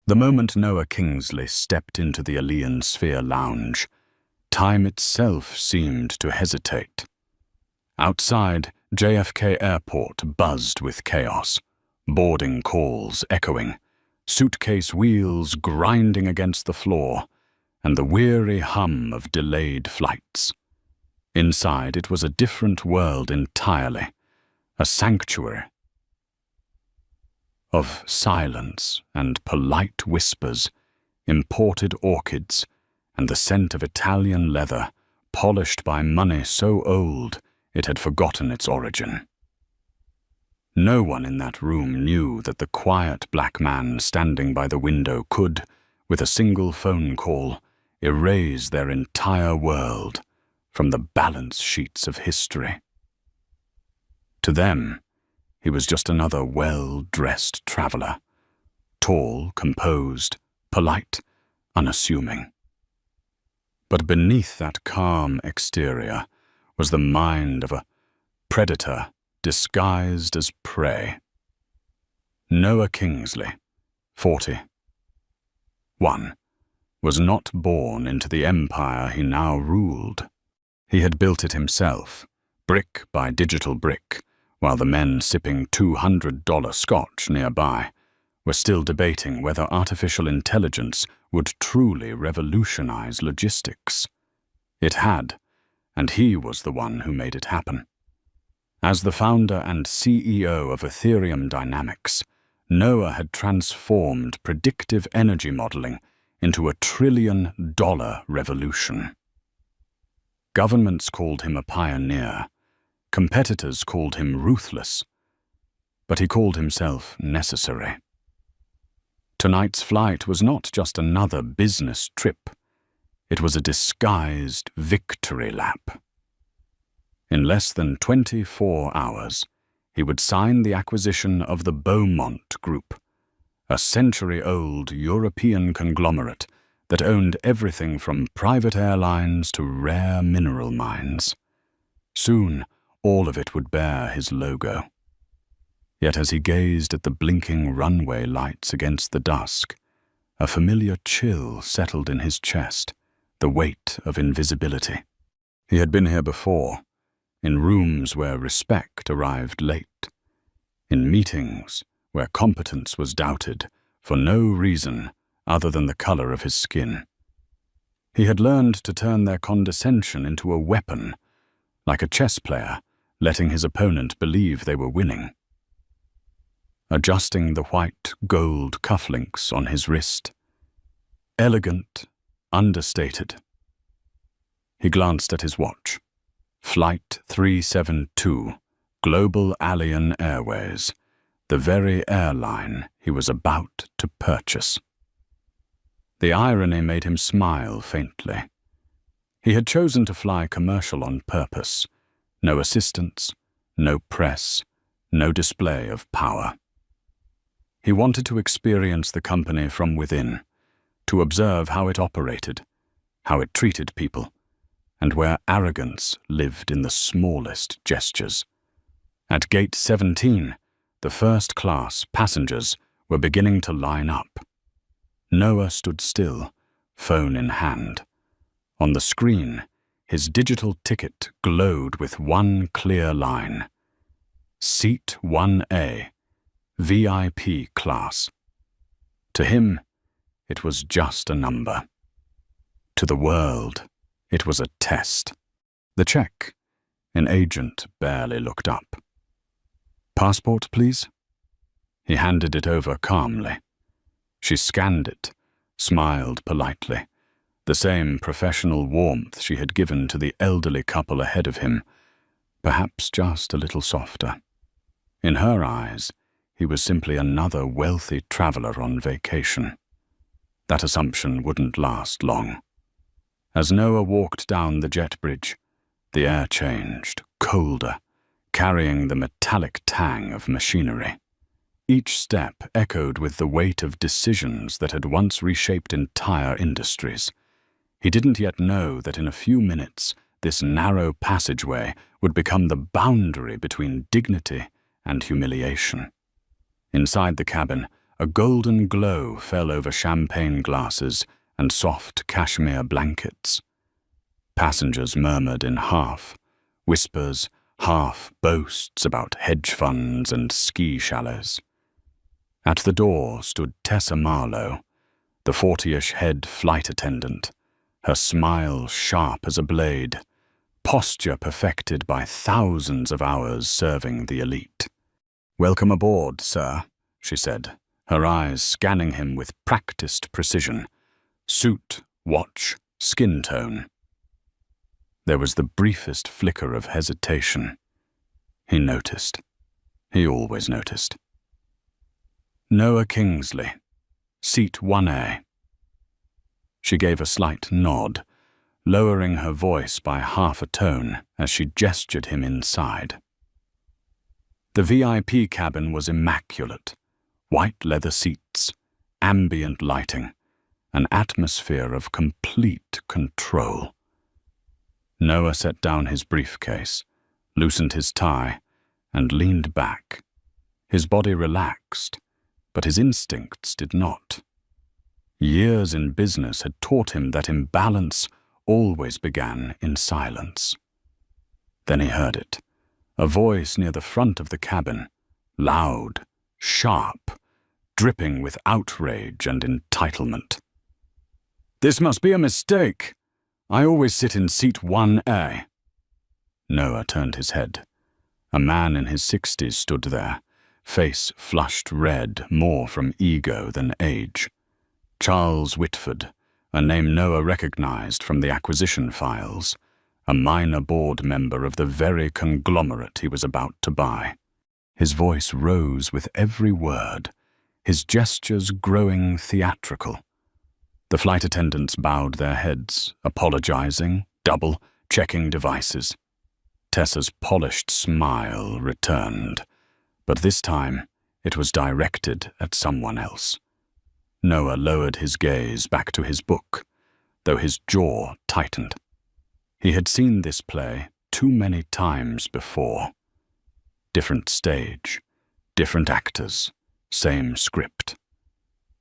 The moment Noah Kingsley stepped into the Alien Sphere lounge, time itself seemed to hesitate. Outside, JFK Airport buzzed with chaos, boarding calls echoing, suitcase wheels grinding against the floor, and the weary hum of delayed flights. Inside, it was a different world entirely, a sanctuary of silence and polite whispers, imported orchids, and the scent of Italian leather, polished by money so old it had forgotten its origin. No one in that room knew that the quiet black man standing by the window could, with a single phone call, erase their entire world from the balance sheets of history. To them, he was just another well-dressed traveler, tall, composed, polite, unassuming. But beneath that calm exterior was the mind of a predator disguised as prey. Noah Kingsley, 41, was not born into the empire he now ruled. He had built it himself, brick by digital brick, while the men sipping $200 scotch nearby were still debating whether artificial intelligence would truly revolutionize logistics. It had, and he was the one who made it happen. As the founder and CEO of Ethereum Dynamics, Noah had transformed predictive energy modeling into a $1 trillion revolution. Governments called him a pioneer. Competitors called him ruthless. But he called himself necessary. Tonight's flight was not just another business trip. It was a disguised victory lap. In less than 24 hours, he would sign the acquisition of the Beaumont Group, a century-old European conglomerate that owned everything from private airlines to rare mineral mines. Soon, all of it would bear his logo. Yet as he gazed at the blinking runway lights against the dusk, a familiar chill settled in his chest, the weight of invisibility. He had been here before, in rooms where respect arrived late, in meetings where competence was doubted for no reason other than the color of his skin. He had learned to turn their condescension into a weapon, like a chess player letting his opponent believe they were winning. Adjusting the white gold cufflinks on his wrist, elegant, understated. He glanced at his watch. Flight 372, Global Alien Airways, the very airline he was about to purchase. The irony made him smile faintly. He had chosen to fly commercial on purpose. No assistance, no press, no display of power. He wanted to experience the company from within, to observe how it operated, how it treated people, and where arrogance lived in the smallest gestures. At Gate 17, the first-class passengers were beginning to line up. Noah stood still, phone in hand. On the screen, his digital ticket glowed with one clear line. Seat 1A, VIP class. To him, it was just a number. To the world, it was a test. The check. An agent barely looked up. Passport, please? He handed it over calmly. She scanned it, smiled politely, the same professional warmth she had given to the elderly couple ahead of him, perhaps just a little softer. In her eyes, he was simply another wealthy traveler on vacation. That assumption wouldn't last long. As Noah walked down the jet bridge, the air changed, colder, carrying the metallic tang of machinery. Each step echoed with the weight of decisions that had once reshaped entire industries. He didn't yet know that in a few minutes, this narrow passageway would become the boundary between dignity and humiliation. Inside the cabin, a golden glow fell over champagne glasses and soft cashmere blankets. Passengers murmured in half whispers, half boasts about hedge funds and ski chalets. At the door stood Tessa Marlowe, the 40-ish head flight attendant, her smile sharp as a blade, posture perfected by thousands of hours serving the elite. "Welcome aboard, sir," she said, her eyes scanning him with practiced precision. Suit, watch, skin tone. There was the briefest flicker of hesitation. He noticed. He always noticed. "Noah Kingsley, seat 1A. She gave a slight nod, lowering her voice by half a tone as she gestured him inside. The VIP cabin was immaculate. White leather seats, ambient lighting, an atmosphere of complete control. Noah set down his briefcase, loosened his tie, and leaned back. His body relaxed, but his instincts did not. Years in business had taught him that imbalance always began in silence. Then he heard it, a voice near the front of the cabin, loud, sharp, dripping with outrage and entitlement. "This must be a mistake. I always sit in seat 1A. Noah turned his head. A man in his 60s stood there, face flushed red more from ego than age. Charles Whitford, a name Noah recognized from the acquisition files, a minor board member of the very conglomerate he was about to buy. His voice rose with every word, his gestures growing theatrical. The flight attendants bowed their heads, apologizing, double-checking devices. Tessa's polished smile returned, but this time it was directed at someone else. Noah lowered his gaze back to his book, though his jaw tightened. He had seen this play too many times before. Different stage, different actors, same script.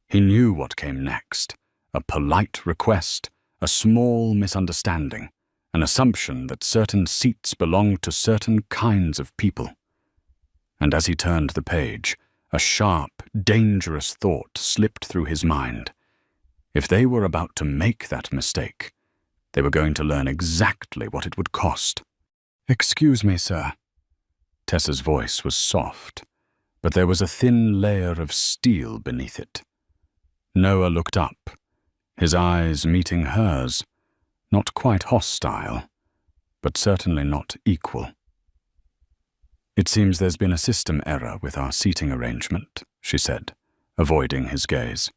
He knew what came next. A polite request, a small misunderstanding, an assumption that certain seats belonged to certain kinds of people. And as he turned the page, a sharp, dangerous thought slipped through his mind. If they were about to make that mistake, they were going to learn exactly what it would cost. "Excuse me, sir." Tessa's voice was soft, but there was a thin layer of steel beneath it. Noah looked up, his eyes meeting hers, not quite hostile, but certainly not equal. "It seems there's been a system error with our seating arrangement," she said, avoiding his gaze.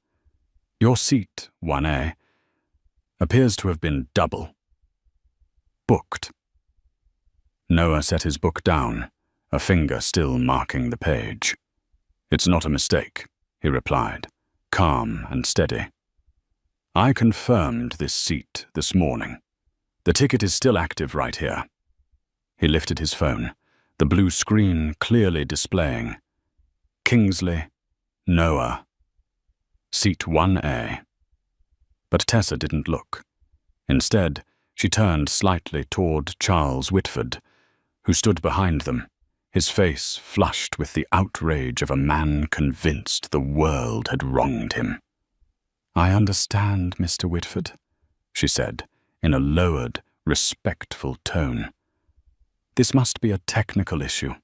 "Your seat, 1A, appears to have been double booked." Noah set his book down, a finger still marking the page. "It's not a mistake," he replied, calm and steady. "I confirmed this seat this morning. The ticket is still active right here." He lifted his phone, the blue screen clearly displaying Kingsley, Noah, seat 1A. But Tessa didn't look. Instead, she turned slightly toward Charles Whitford, who stood behind them, his face flushed with the outrage of a man convinced the world had wronged him. "I understand, Mr. Whitford," she said, in a lowered, respectful tone. "This must be a technical issue.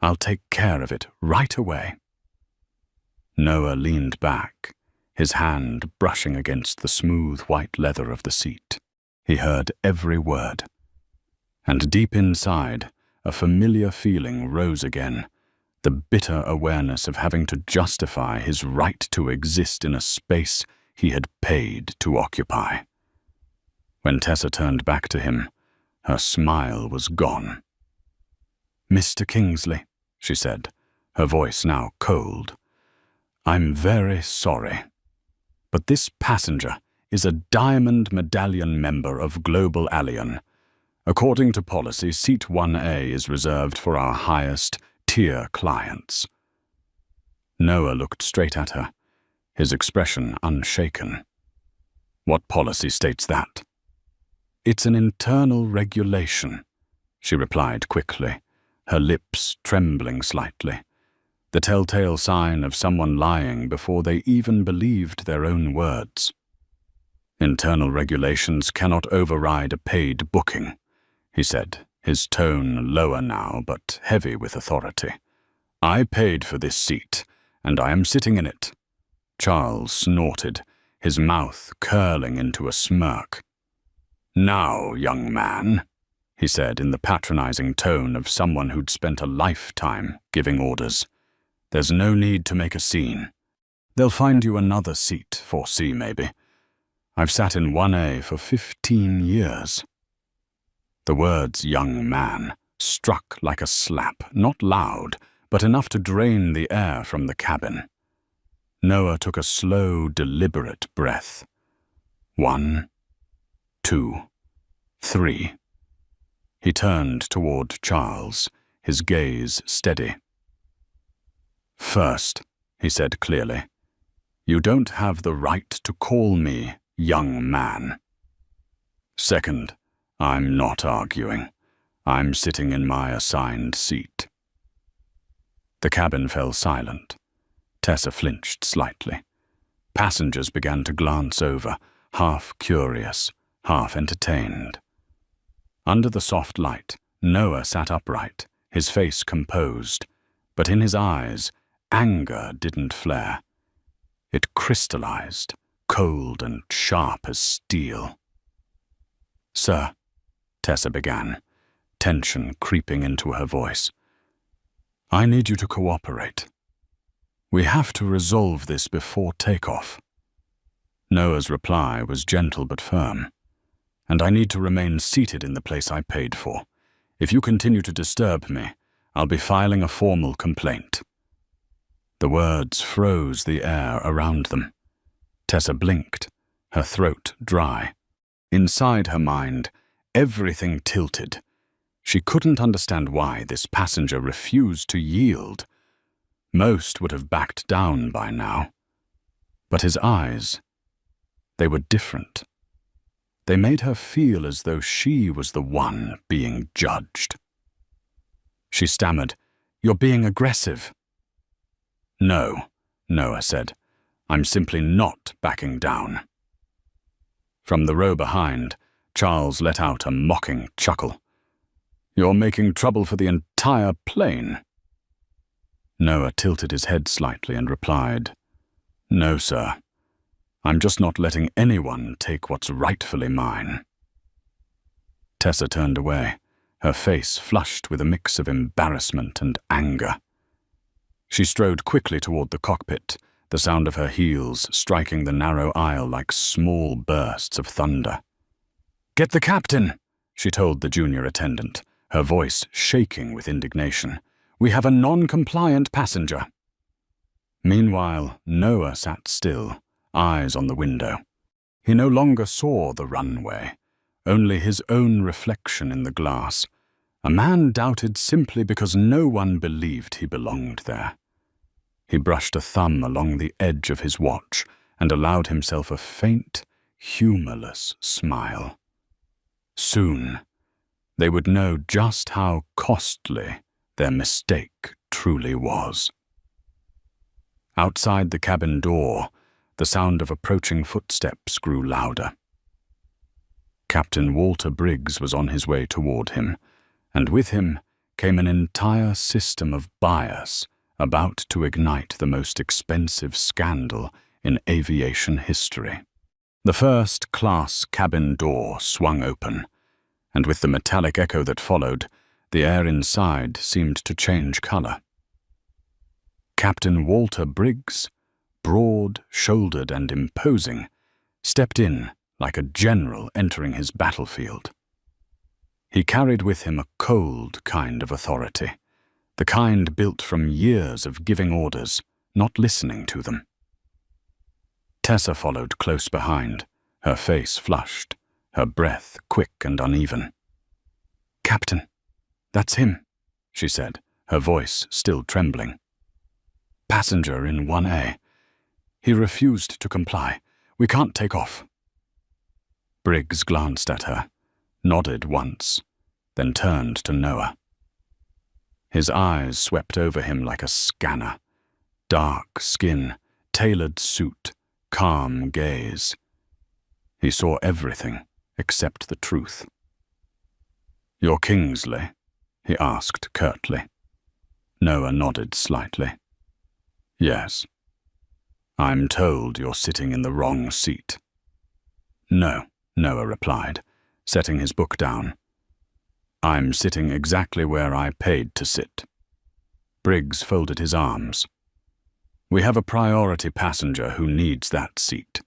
I'll take care of it right away." Noah leaned back, his hand brushing against the smooth white leather of the seat. He heard every word. And deep inside, a familiar feeling rose again, the bitter awareness of having to justify his right to exist in a space he had paid to occupy. When Tessa turned back to him, her smile was gone. "Mr. Kingsley," she said, her voice now cold, "I'm very sorry, but this passenger is a Diamond Medallion member of Global Allian. According to policy, seat 1A is reserved for our highest tier clients." Noah looked straight at her, his expression unshaken. What policy states that? It's an internal regulation, she replied quickly, her lips trembling slightly, the telltale sign of someone lying before they even believed their own words. Internal regulations cannot override a paid booking, he said, his tone lower now but heavy with authority. I paid for this seat, and I am sitting in it. Charles snorted, his mouth curling into a smirk. Now, young man, he said in the patronizing tone of someone who'd spent a lifetime giving orders. There's no need to make a scene. They'll find you another seat, 4C maybe. I've sat in 1A for 15 years. The words young man struck like a slap, not loud, but enough to drain the air from the cabin. Noah took a slow, deliberate breath. 1, 2, 3. He turned toward Charles, his gaze steady. First, he said clearly, you don't have the right to call me young man. Second, I'm not arguing. I'm sitting in my assigned seat. The cabin fell silent. Tessa flinched slightly. Passengers began to glance over, half curious, half entertained. Under the soft light, Noah sat upright, his face composed, but in his eyes, anger didn't flare. It crystallized, cold and sharp as steel. Sir, Tessa began, tension creeping into her voice. I need you to cooperate. We have to resolve this before takeoff. Noah's reply was gentle but firm. And I need to remain seated in the place I paid for. If you continue to disturb me, I'll be filing a formal complaint. The words froze the air around them. Tessa blinked, her throat dry. Inside her mind, everything tilted. She couldn't understand why this passenger refused to yield. Most would have backed down by now. But his eyes, they were different. They made her feel as though she was the one being judged. She stammered, "You're being aggressive." "No," Noah said. "I'm simply not backing down." From the row behind, Charles let out a mocking chuckle. "You're making trouble for the entire plane." Noah tilted his head slightly and replied, "No, sir. I'm just not letting anyone take what's rightfully mine." Tessa turned away, her face flushed with a mix of embarrassment and anger. She strode quickly toward the cockpit, the sound of her heels striking the narrow aisle like small bursts of thunder. "Get the captain," she told the junior attendant, her voice shaking with indignation. "We have a non-compliant passenger." Meanwhile, Noah sat still, eyes on the window. He no longer saw the runway, only his own reflection in the glass. A man doubted simply because no one believed he belonged there. He brushed a thumb along the edge of his watch and allowed himself a faint, humorless smile. Soon, they would know just how costly their mistake truly was. Outside the cabin door, the sound of approaching footsteps grew louder. Captain Walter Briggs was on his way toward him, and with him came an entire system of bias about to ignite the most expensive scandal in aviation history. The first-class cabin door swung open, and with the metallic echo that followed, the air inside seemed to change color. Captain Walter Briggs, broad-shouldered and imposing, stepped in like a general entering his battlefield. He carried with him a cold kind of authority, the kind built from years of giving orders, not listening to them. Tessa followed close behind, her face flushed, her breath quick and uneven. "Captain, that's him," she said, her voice still trembling. Passenger in 1A. He refused to comply. We can't take off. Briggs glanced at her, nodded once, then turned to Noah. His eyes swept over him like a scanner. Dark skin, tailored suit, calm gaze. He saw everything except the truth. "You're Kingsley?" he asked curtly. Noah nodded slightly. "Yes." "I'm told you're sitting in the wrong seat." "No," Noah replied, setting his book down. "I'm sitting exactly where I paid to sit." Briggs folded his arms. "We have a priority passenger who needs that seat.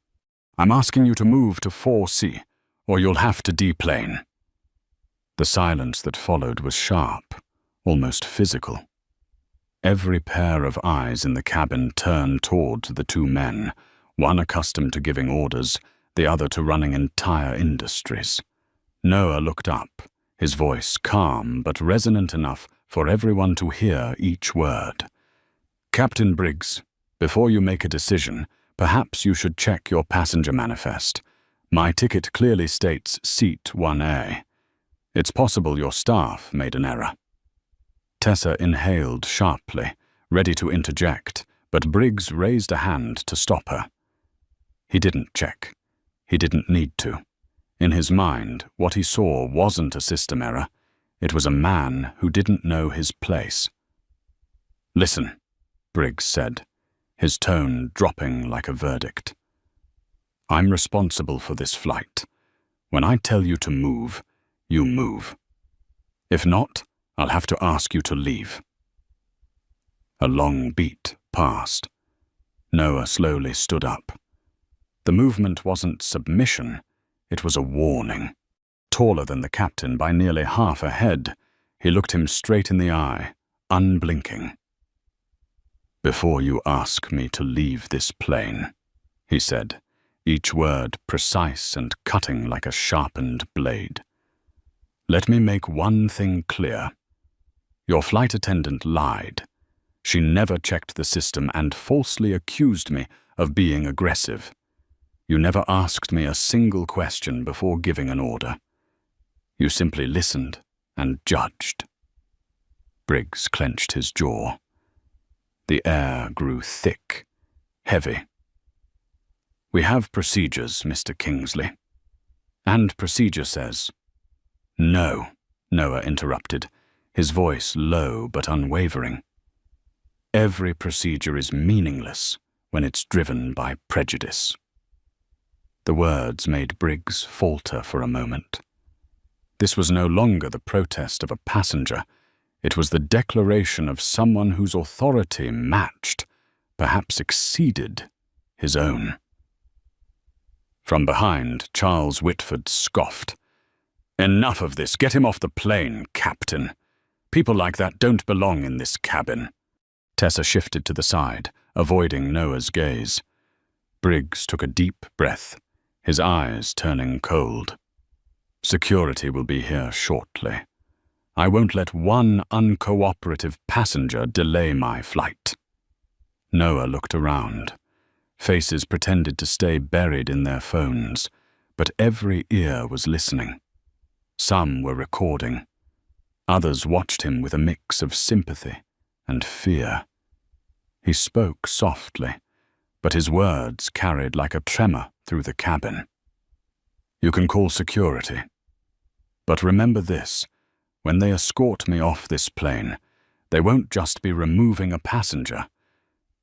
I'm asking you to move to 4C, or you'll have to deplane." The silence that followed was sharp, almost physical. Every pair of eyes in the cabin turned toward the two men, one accustomed to giving orders, the other to running entire industries. Noah looked up, his voice calm but resonant enough for everyone to hear each word. "Captain Briggs, before you make a decision, perhaps you should check your passenger manifest. My ticket clearly states seat 1A. It's possible your staff made an error." Tessa inhaled sharply, ready to interject, but Briggs raised a hand to stop her. He didn't check. He didn't need to. In his mind, what he saw wasn't a system error. It was a man who didn't know his place. "Listen," Briggs said, his tone dropping like a verdict. "I'm responsible for this flight. When I tell you to move, you move. If not, I'll have to ask you to leave." A long beat passed. Noah slowly stood up. The movement wasn't submission, it was a warning. Taller than the captain by nearly half a head, he looked him straight in the eye, unblinking. "Before you ask me to leave this plane," he said, each word precise and cutting like a sharpened blade, "let me make one thing clear. Your flight attendant lied. She never checked the system and falsely accused me of being aggressive. You never asked me a single question before giving an order. You simply listened and judged." Briggs clenched his jaw. The air grew thick, heavy. "We have procedures, Mr. Kingsley. And procedure says—" "No," Noah interrupted, his voice low but unwavering. "Every procedure is meaningless when it's driven by prejudice." The words made Briggs falter for a moment. This was no longer the protest of a passenger. It was the declaration of someone whose authority matched, perhaps exceeded, his own. From behind, Charles Whitford scoffed. "Enough of this. Get him off the plane, Captain. People like that don't belong in this cabin." Tessa shifted to the side, avoiding Noah's gaze. Briggs took a deep breath, his eyes turning cold. "Security will be here shortly. I won't let one uncooperative passenger delay my flight." Noah looked around. Faces pretended to stay buried in their phones, but every ear was listening. Some were recording. Others watched him with a mix of sympathy and fear. He spoke softly, but his words carried like a tremor through the cabin. "You can call security. But remember this, when they escort me off this plane, they won't just be removing a passenger.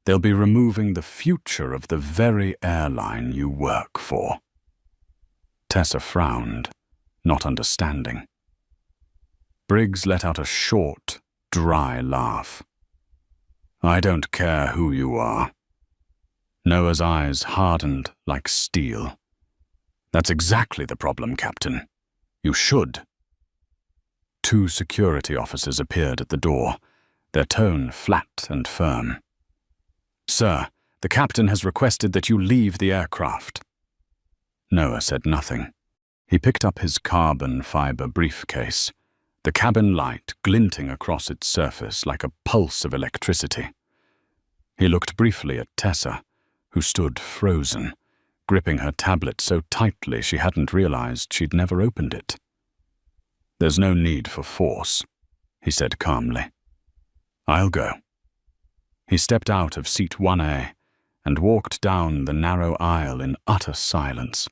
They'll be removing the future of the very airline you work for." Tessa frowned, not understanding. Briggs let out a short, dry laugh. "I don't care who you are." Noah's eyes hardened like steel. "That's exactly the problem, Captain. You should." Two security officers appeared at the door, their tone flat and firm. "Sir, the captain has requested that you leave the aircraft." Noah said nothing. He picked up his carbon fiber briefcase, the cabin light glinting across its surface like a pulse of electricity. He looked briefly at Tessa, who stood frozen, gripping her tablet so tightly she hadn't realized she'd never opened it. "There's no need for force," he said calmly. "I'll go." He stepped out of seat 1A and walked down the narrow aisle in utter silence.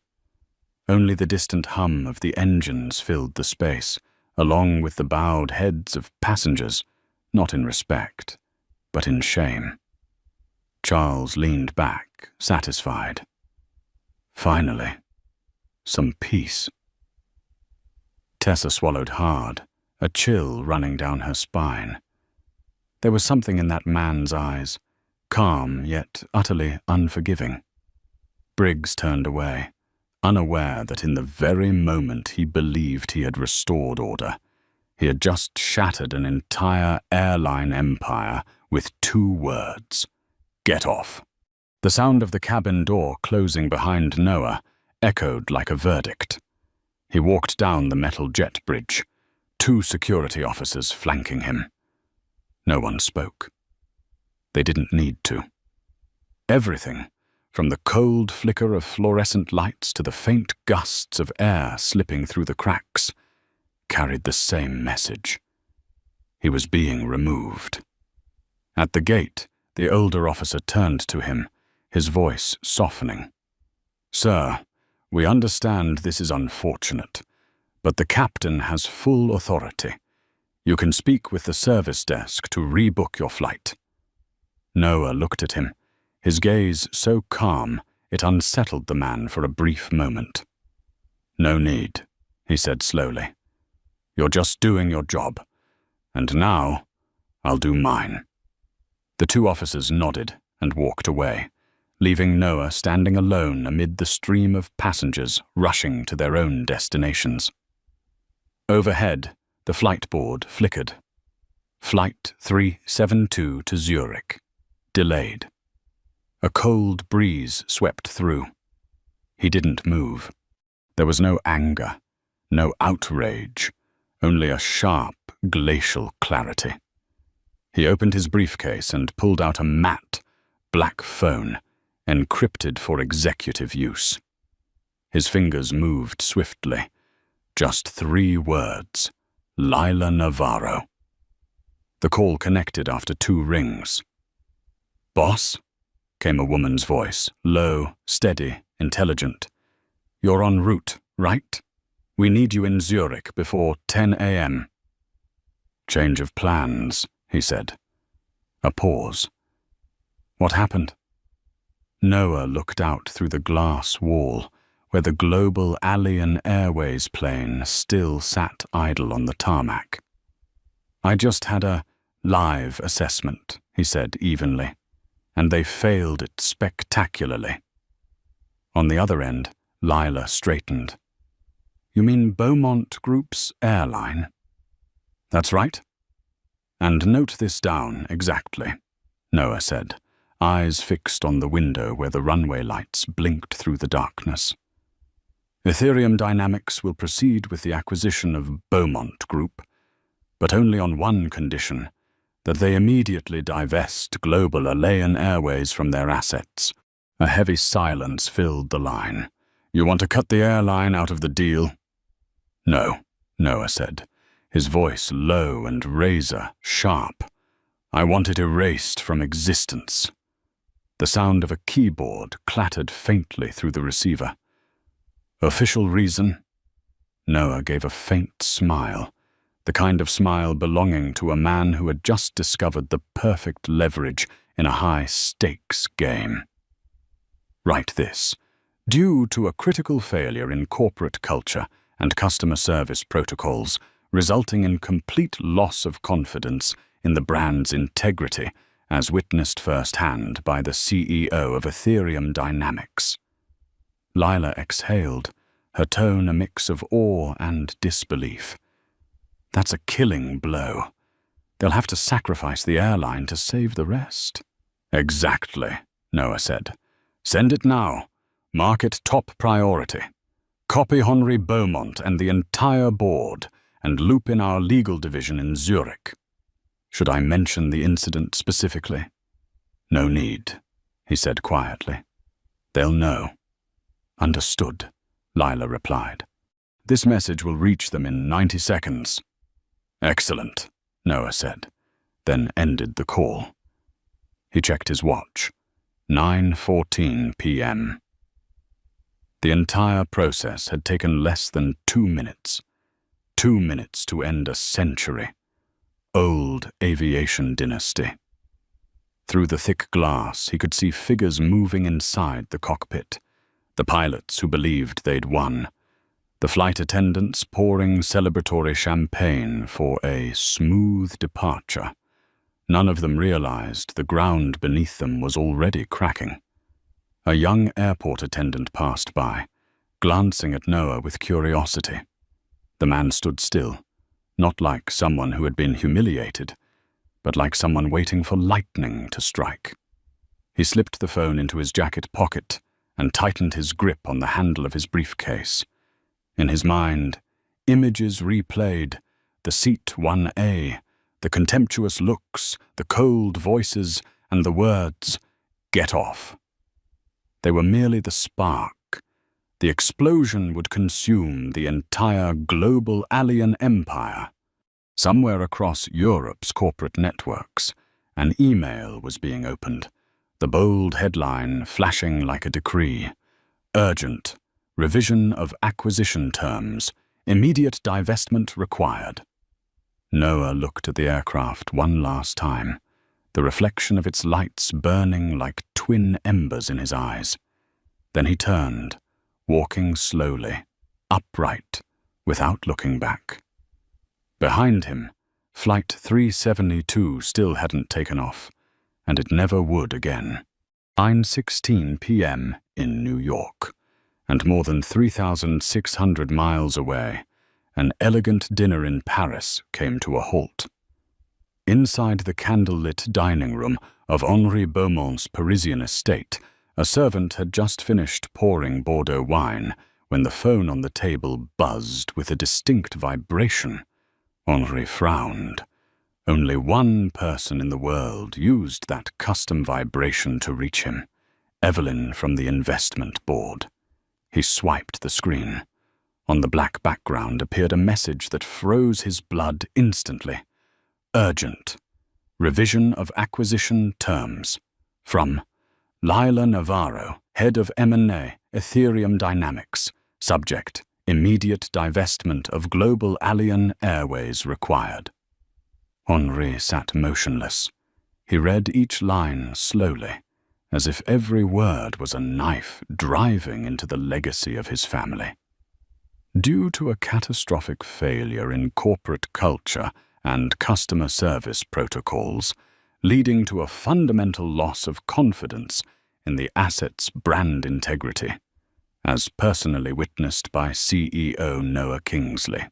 Only the distant hum of the engines filled the space, along with the bowed heads of passengers, not in respect, but in shame. Charles leaned back, satisfied. Finally, some peace. Tessa swallowed hard, a chill running down her spine. There was something in that man's eyes, calm yet utterly unforgiving. Briggs turned away, unaware that in the very moment he believed he had restored order, he had just shattered an entire airline empire with 2 words: "Get off." The sound of the cabin door closing behind Noah echoed like a verdict. He walked down the metal jet bridge, 2 security officers flanking him. No one spoke. They didn't need to. Everything, from the cold flicker of fluorescent lights to the faint gusts of air slipping through the cracks, carried the same message. He was being removed. At the gate, the older officer turned to him, his voice softening. "Sir, we understand this is unfortunate, but the captain has full authority. You can speak with the service desk to rebook your flight." Noah looked at him, his gaze so calm it unsettled the man for a brief moment. "No need," he said slowly. "You're just doing your job, and now I'll do mine." The 2 officers nodded and walked away, leaving Noah standing alone amid the stream of passengers rushing to their own destinations. Overhead, the flight board flickered. Flight 372 to Zurich. Delayed. A cold breeze swept through. He didn't move. There was no anger, no outrage, only a sharp, glacial clarity. He opened his briefcase and pulled out a matte, black phone, encrypted for executive use. His fingers moved swiftly. Just 3 words: Lila Navarro. The call connected after 2 rings. "Boss?" came a woman's voice, low, steady, intelligent. "You're en route, right? We need you in Zurich before 10 a.m. "Change of plans," he said. A pause. "What happened?" Noah looked out through the glass wall, where the Global Alien Airways plane still sat idle on the tarmac. "I just had a live assessment," he said evenly, "and they failed it spectacularly." On the other end, Lila straightened. "You mean Beaumont Group's airline?" "That's right." "And note this down exactly," Noah said, eyes fixed on the window where the runway lights blinked through the darkness. "Ethereum Dynamics will proceed with the acquisition of Beaumont Group, but only on one condition, that they immediately divest Global Alien Airways from their assets." A heavy silence filled the line. "You want to cut the airline out of the deal?" "No," Noah said, his voice low and razor-sharp. "I want it erased from existence." The sound of a keyboard clattered faintly through the receiver. "Official reason?" Noah gave a faint smile, the kind of smile belonging to a man who had just discovered the perfect leverage in a high-stakes game. "Write this. Due to a critical failure in corporate culture and customer service protocols, resulting in complete loss of confidence in the brand's integrity, as witnessed firsthand by the CEO of Ethereum Dynamics." Lila exhaled, her tone a mix of awe and disbelief. "That's a killing blow. They'll have to sacrifice the airline to save the rest." "Exactly," Noah said. "Send it now. Mark it top priority. Copy Henri Beaumont and the entire board, and loop in our legal division in Zurich." "Should I mention the incident specifically?" "No need," he said quietly. "They'll know." "Understood," Lila replied. "This message will reach them in 90 seconds. "Excellent," Noah said, then ended the call. He checked his watch. 9:14 p.m. The entire process had taken less than 2 minutes. 2 minutes to end a century. Old aviation dynasty. Through the thick glass, he could see figures moving inside the cockpit. The pilots who believed they'd won. The flight attendants pouring celebratory champagne for a smooth departure. None of them realized the ground beneath them was already cracking. A young airport attendant passed by, glancing at Noah with curiosity. The man stood still, not like someone who had been humiliated, but like someone waiting for lightning to strike. He slipped the phone into his jacket pocket and tightened his grip on the handle of his briefcase. In his mind, images replayed, the seat 1A, the contemptuous looks, the cold voices, and the words, "Get off." They were merely the spark. The explosion would consume the entire global alien empire. Somewhere across Europe's corporate networks, an email was being opened, the bold headline flashing like a decree. "Urgent. Revision of acquisition terms. Immediate divestment required." Noah looked at the aircraft one last time, the reflection of its lights burning like twin embers in his eyes. Then he turned, walking slowly, upright, without looking back. Behind him, Flight 372 still hadn't taken off, and it never would again. 9:16 p.m. in New York. And more than 3,600 miles away, an elegant dinner in Paris came to a halt. Inside the candlelit dining room of Henri Beaumont's Parisian estate, a servant had just finished pouring Bordeaux wine when the phone on the table buzzed with a distinct vibration. Henri frowned. Only one person in the world used that custom vibration to reach him, Evelyn from the investment board. He swiped the screen. On the black background appeared a message that froze his blood instantly. "Urgent. Revision of acquisition terms. From Lila Navarro, head of M&A, Ethereum Dynamics. Subject, immediate divestment of Global Alien Airways required." Henri sat motionless. He read each line slowly, as if every word was a knife driving into the legacy of his family. Due to a catastrophic failure in corporate culture and customer service protocols, leading to a fundamental loss of confidence in the asset's brand integrity, as personally witnessed by CEO Noah Kingsley.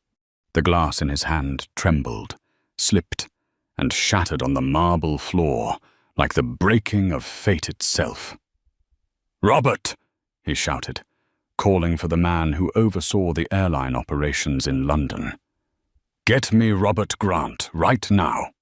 The glass in his hand trembled, slipped, and shattered on the marble floor, like the breaking of fate itself. "Robert!" he shouted, calling for the man who oversaw the airline operations in London. "Get me Robert Grant, right now."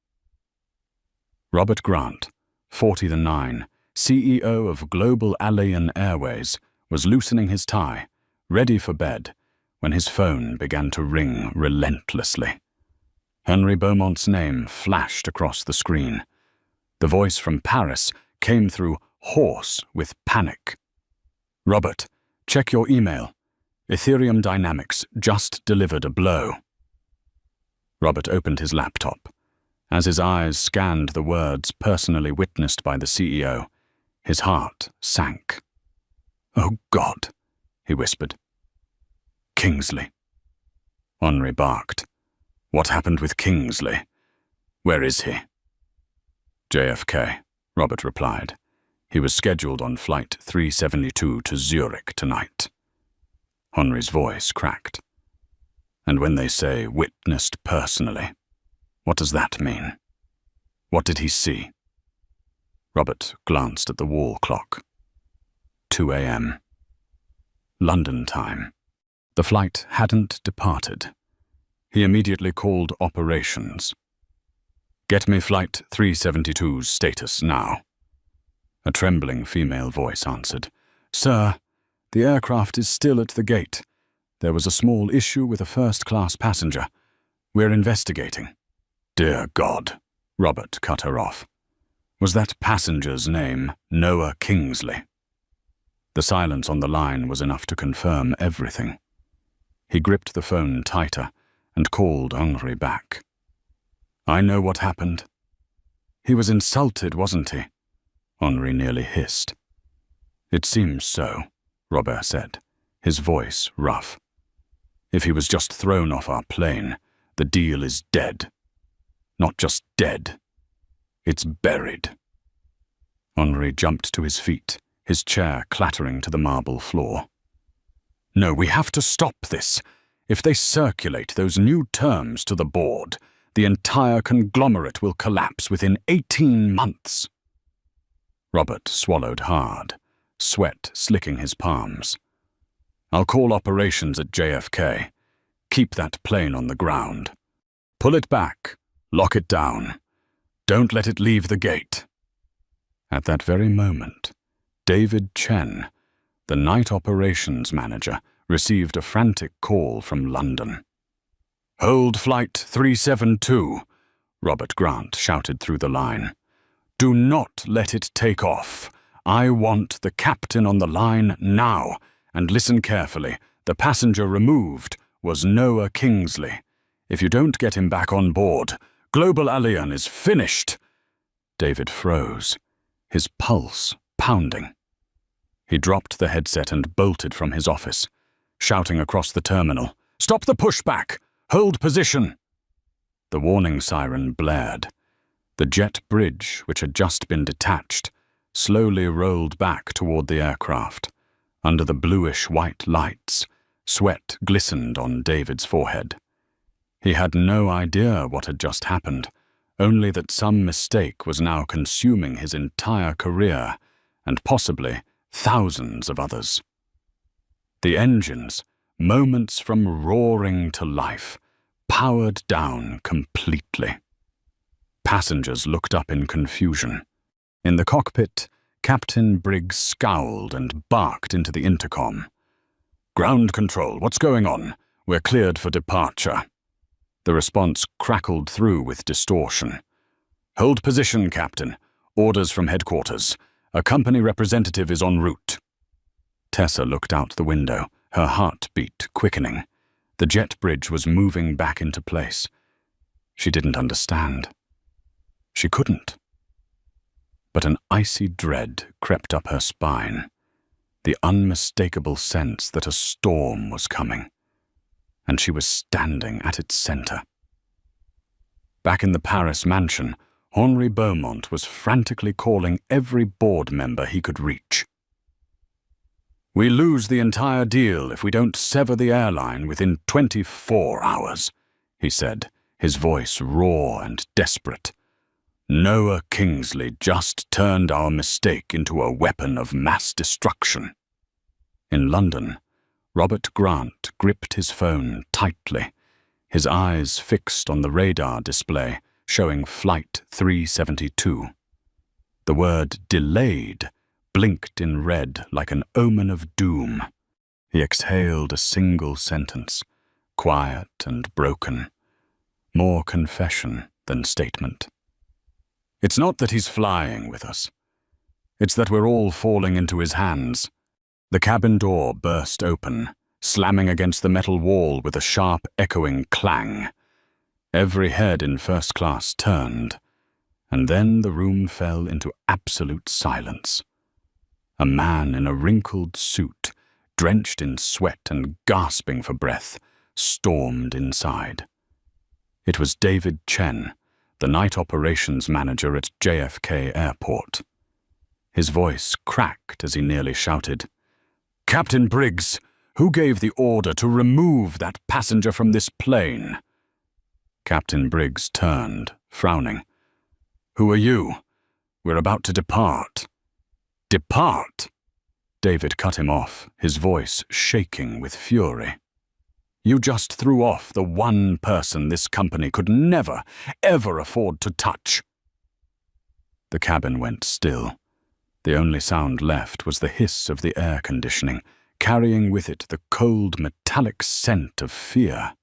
Robert Grant, 49, CEO of Global Alien Airways, was loosening his tie, ready for bed, when his phone began to ring relentlessly. Henri Beaumont's name flashed across the screen. The voice from Paris came through hoarse with panic. "Robert, check your email. Ethereum Dynamics just delivered a blow." Robert opened his laptop. As his eyes scanned the words personally witnessed by the CEO, his heart sank. "Oh God," he whispered. "Kingsley." Henri barked. "What happened with Kingsley? Where is he?" "JFK," Robert replied. "He was scheduled on Flight 372 to Zurich tonight." Henri's voice cracked. "And when they say witnessed personally, what does that mean? What did he see?" Robert glanced at the wall clock. 2 a.m. London time. The flight hadn't departed. He immediately called operations. "Get me Flight 372's status now." A trembling female voice answered. "Sir, the aircraft is still at the gate. There was a small issue with a first-class passenger. We're investigating." "Dear God," Robert cut her off. Was that passenger's name Noah Kingsley? The silence on the line was enough to confirm everything. He gripped the phone tighter and called Henri back. "I know what happened." "He was insulted, wasn't he?" Henri nearly hissed. "It seems so," Robert said, his voice rough. "If he was just thrown off our plane, the deal is dead. Not just dead. It's buried." Henri jumped to his feet, his chair clattering to the marble floor. "No, we have to stop this. If they circulate those new terms to the board, the entire conglomerate will collapse within 18 months. Robert swallowed hard, sweat slicking his palms. "I'll call operations at JFK. Keep that plane on the ground. Pull it back. Lock it down. Don't let it leave the gate." At that very moment, David Chen, the night operations manager, received a frantic call from London. "Hold Flight 372, Robert Grant shouted through the line. "Do not let it take off. I want the captain on the line now, and listen carefully. The passenger removed was Noah Kingsley. If you don't get him back on board, Global Alien is finished." David froze, his pulse pounding. He dropped the headset and bolted from his office, shouting across the terminal, "Stop the pushback! Hold position!" The warning siren blared. The jet bridge, which had just been detached, slowly rolled back toward the aircraft. Under the bluish-white lights, sweat glistened on David's forehead. He had no idea what had just happened, only that some mistake was now consuming his entire career, and possibly thousands of others. The engines, moments from roaring to life, powered down completely. Passengers looked up in confusion. In the cockpit, Captain Briggs scowled and barked into the intercom. "Ground control, what's going on? We're cleared for departure." The response crackled through with distortion. "Hold position, Captain. Orders from headquarters. A company representative is en route." Tessa looked out the window, her heartbeat quickening. The jet bridge was moving back into place. She didn't understand. She couldn't. But an icy dread crept up her spine, the unmistakable sense that a storm was coming, and she was standing at its center. Back in the Paris mansion, Henri Beaumont was frantically calling every board member he could reach. "We lose the entire deal if we don't sever the airline within 24 hours, he said, his voice raw and desperate. "Noah Kingsley just turned our mistake into a weapon of mass destruction." In London, Robert Grant gripped his phone tightly, his eyes fixed on the radar display showing Flight 372. The word "delayed" blinked in red like an omen of doom. He exhaled a single sentence, quiet and broken, more confession than statement. "It's not that he's flying with us. It's that we're all falling into his hands." The cabin door burst open, slamming against the metal wall with a sharp, echoing clang. Every head in first class turned, and then the room fell into absolute silence. A man in a wrinkled suit, drenched in sweat and gasping for breath, stormed inside. It was David Chen, the night operations manager at JFK Airport. His voice cracked as he nearly shouted, "Captain Briggs, who gave the order to remove that passenger from this plane?" Captain Briggs turned, frowning. "Who are you? We're about to depart." "Depart?" David cut him off, his voice shaking with fury. "You just threw off the one person this company could never, ever afford to touch." The cabin went still. The only sound left was the hiss of the air conditioning, carrying with it the cold metallic scent of fear.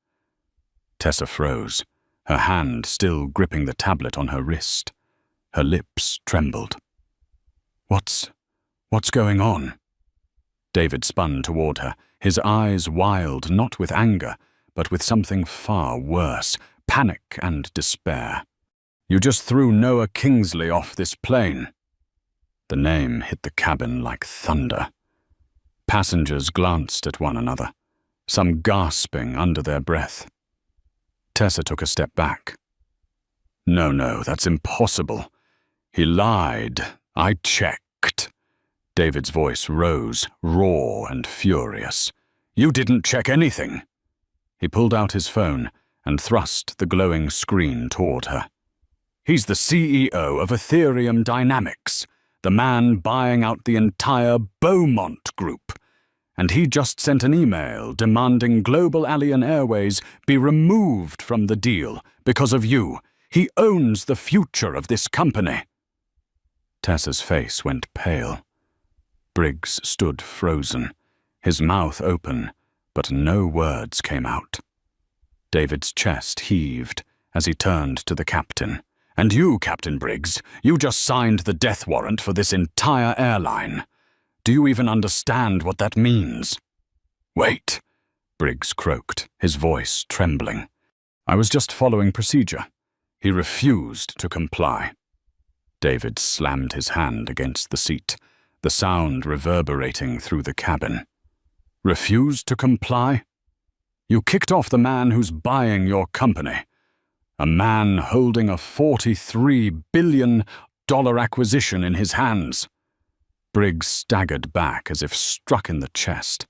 Tessa froze, her hand still gripping the tablet on her wrist. Her lips trembled. What's going on? David spun toward her, his eyes wild not with anger, but with something far worse, panic and despair. You just threw Noah Kingsley off this plane. The name hit the cabin like thunder. Passengers glanced at one another, some gasping under their breath. Tessa took a step back. No, that's impossible. He lied. I checked. David's voice rose, raw and furious. You didn't check anything. He pulled out his phone and thrust the glowing screen toward her. He's the CEO of Ethereum Dynamics, the man buying out the entire Beaumont Group. And he just sent an email demanding Global Alien Airways be removed from the deal because of you. He owns the future of this company. Tessa's face went pale. Briggs stood frozen, his mouth open, but no words came out. David's chest heaved as he turned to the captain. And you, Captain Briggs, you just signed the death warrant for this entire airline. Do you even understand what that means? Wait, Briggs croaked, his voice trembling. I was just following procedure. He refused to comply. David slammed his hand against the seat, the sound reverberating through the cabin. Refused to comply? You kicked off the man who's buying your company. A man holding a $43 billion acquisition in his hands. Briggs staggered back as if struck in the chest.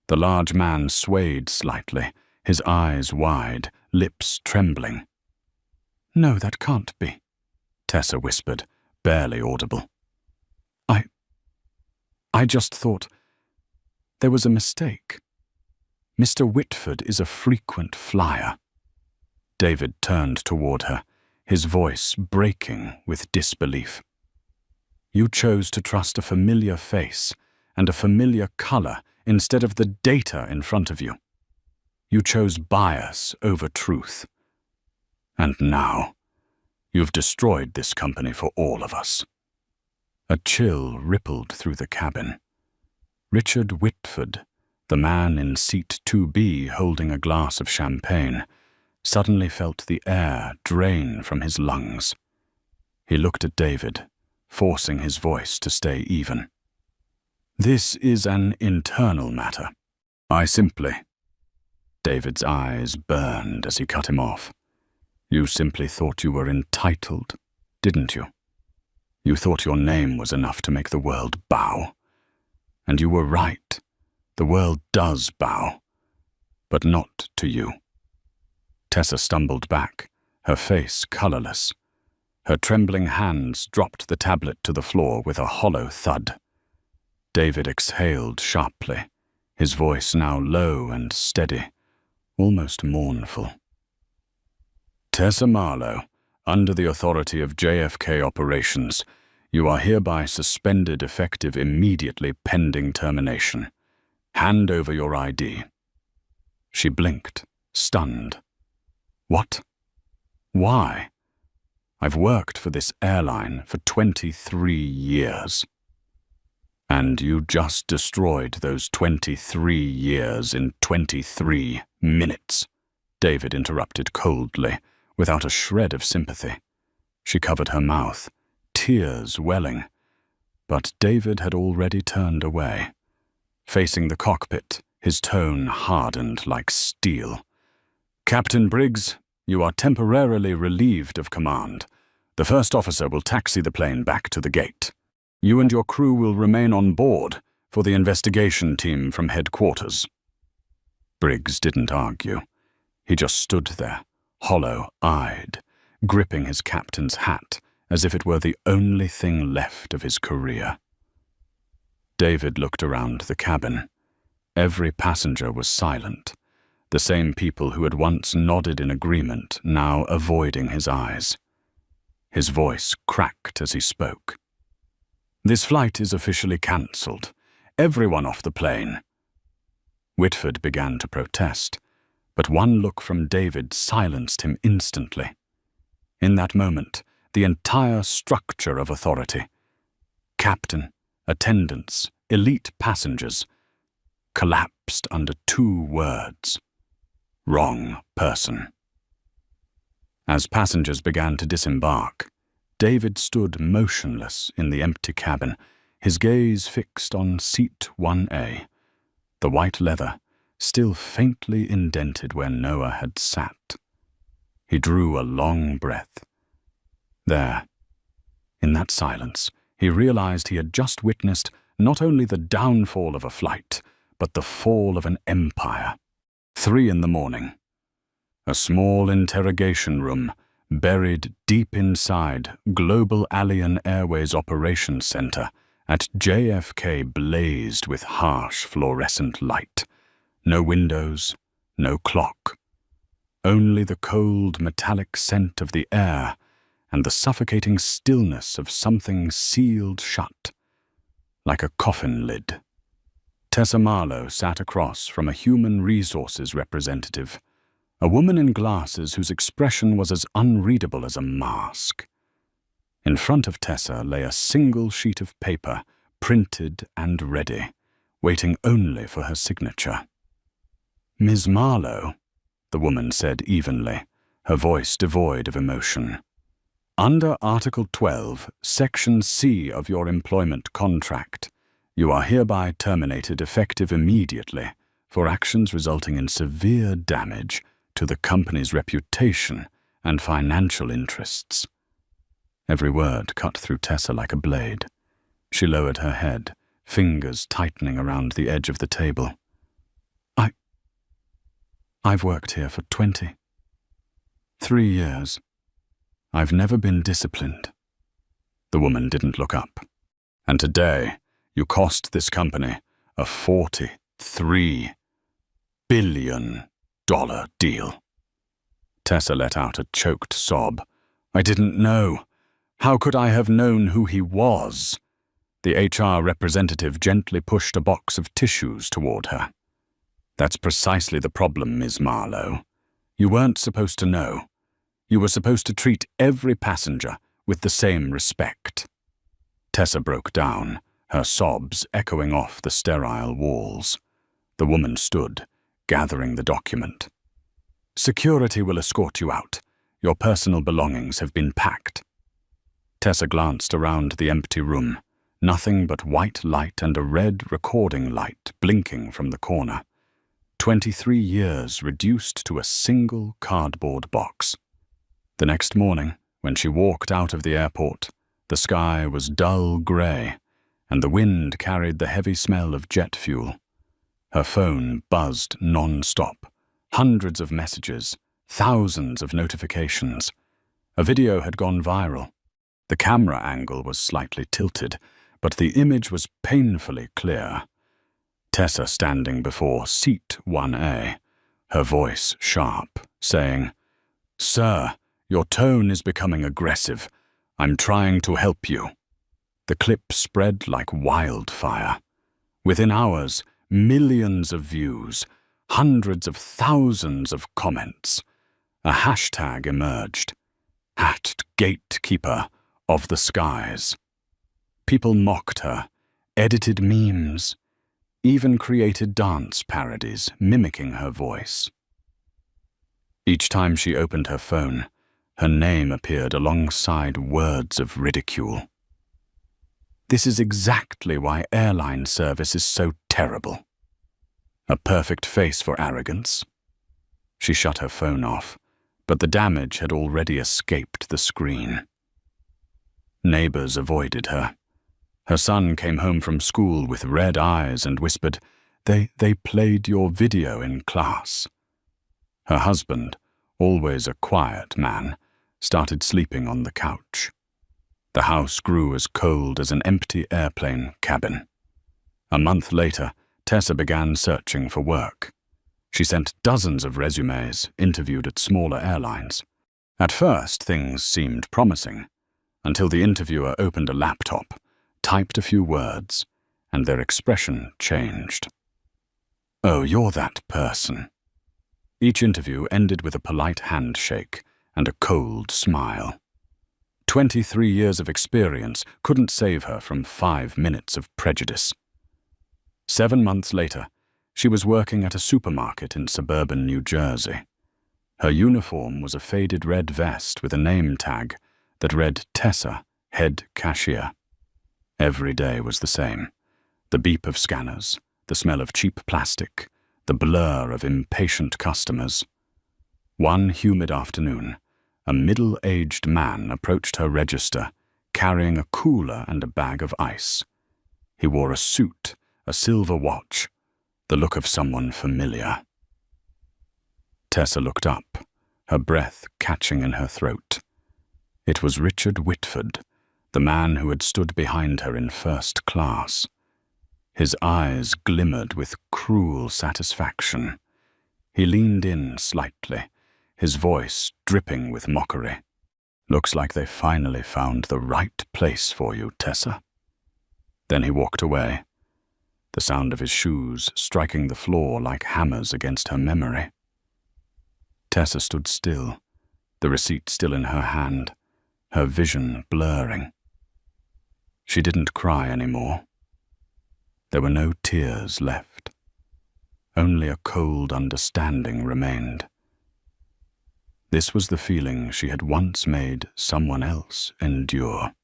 The large man swayed slightly, his eyes wide, lips trembling. No, that can't be, Tessa whispered, barely audible. I just thought there was a mistake. Mr. Whitford is a frequent flyer. David turned toward her, his voice breaking with disbelief. You chose to trust a familiar face and a familiar color instead of the data in front of you. You chose bias over truth. And now, you've destroyed this company for all of us. A chill rippled through the cabin. Richard Whitford, the man in seat 2B holding a glass of champagne, suddenly felt the air drain from his lungs. He looked at David, forcing his voice to stay even. This is an internal matter. David's eyes burned as he cut him off. You simply thought you were entitled, didn't you? You thought your name was enough to make the world bow. And you were right. The world does bow, but not to you. Tessa stumbled back, her face colorless. Her trembling hands dropped the tablet to the floor with a hollow thud. David exhaled sharply, his voice now low and steady, almost mournful. Tessa Marlowe, under the authority of JFK Operations, you are hereby suspended effective immediately pending termination. Hand over your ID. She blinked, stunned. What? Why? I've worked for this airline for 23 years. And you just destroyed those 23 years in 23 minutes, David interrupted coldly, without a shred of sympathy. She covered her mouth, tears welling. But David had already turned away. Facing the cockpit, his tone hardened like steel. Captain Briggs, you are temporarily relieved of command. The first officer will taxi the plane back to the gate. You and your crew will remain on board for the investigation team from headquarters. Briggs didn't argue. He just stood there, hollow-eyed, gripping his captain's hat as if it were the only thing left of his career. David looked around the cabin. Every passenger was silent, the same people who had once nodded in agreement now avoiding his eyes. His voice cracked as he spoke. This flight is officially cancelled. Everyone off the plane. Whitford began to protest, but one look from David silenced him instantly. In that moment, the entire structure of authority, captain, attendants, elite passengers, collapsed under 2 words: wrong person. As passengers began to disembark, David stood motionless in the empty cabin, his gaze fixed on seat 1A, the white leather still faintly indented where Noah had sat. He drew a long breath. There, in that silence, he realized he had just witnessed not only the downfall of a flight, but the fall of an empire. 3 a.m. A small interrogation room, buried deep inside Global Alien Airways Operations Center at JFK, blazed with harsh fluorescent light. No windows, no clock. Only the cold metallic scent of the air and the suffocating stillness of something sealed shut, like a coffin lid. Tessa Marlowe sat across from a human resources representative, a woman in glasses whose expression was as unreadable as a mask. In front of Tessa lay a single sheet of paper, printed and ready, waiting only for her signature. "Ms. Marlowe," the woman said evenly, her voice devoid of emotion. "Under Article 12, Section C of your employment contract, you are hereby terminated effective immediately for actions resulting in severe damage to the company's reputation and financial interests." Every word cut through Tessa like a blade. She lowered her head, fingers tightening around the edge of the table. I've worked here for 23 years. I've never been disciplined." The woman didn't look up. "And today, you cost this company a $43 billion deal." Tessa let out a choked sob. "I didn't know. How could I have known who he was?" The HR representative gently pushed a box of tissues toward her. "That's precisely the problem, Ms. Marlowe. You weren't supposed to know. You were supposed to treat every passenger with the same respect." Tessa broke down, her sobs echoing off the sterile walls. The woman stood, gathering the document. "Security will escort you out. Your personal belongings have been packed." Tessa glanced around the empty room, nothing but white light and a red recording light blinking from the corner. 23 years reduced to a single cardboard box. The next morning, when she walked out of the airport, the sky was dull grey, and the wind carried the heavy smell of jet fuel. Her phone buzzed non-stop, hundreds of messages, thousands of notifications. A video had gone viral. The camera angle was slightly tilted, but the image was painfully clear. Tessa standing before seat 1A, her voice sharp, saying, "Sir, your tone is becoming aggressive. I'm trying to help you." The clip spread like wildfire. Within hours, millions of views, hundreds of thousands of comments. A hashtag emerged. #Gatekeeper of the skies. People mocked her, edited memes, even created dance parodies mimicking her voice. Each time she opened her phone, her name appeared alongside words of ridicule. This is exactly why airline service is so terrible. A perfect face for arrogance. She shut her phone off, but the damage had already escaped the screen. Neighbors avoided her. Her son came home from school with red eyes and whispered, They played your video in class." Her husband, always a quiet man, started sleeping on the couch. The house grew as cold as an empty airplane cabin. A month later, Tessa began searching for work. She sent dozens of resumes, interviewed at smaller airlines. At first, things seemed promising, until the interviewer opened a laptop, typed a few words, and their expression changed. "Oh, you're that person." Each interview ended with a polite handshake and a cold smile. 23 years of experience couldn't save her from 5 minutes of prejudice. 7 months later, she was working at a supermarket in suburban New Jersey. Her uniform was a faded red vest with a name tag that read Tessa, head cashier. Every day was the same. The beep of scanners, the smell of cheap plastic, the blur of impatient customers. One humid afternoon, a middle-aged man approached her register, carrying a cooler and a bag of ice. He wore a suit, a silver watch, the look of someone familiar. Tessa looked up, her breath catching in her throat. It was Richard Whitford, the man who had stood behind her in first class. His eyes glimmered with cruel satisfaction. He leaned in slightly, his voice dripping with mockery. "Looks like they finally found the right place for you, Tessa." Then he walked away, the sound of his shoes striking the floor like hammers against her memory. Tessa stood still, the receipt still in her hand, her vision blurring. She didn't cry anymore. There were no tears left. Only a cold understanding remained. This was the feeling she had once made someone else endure.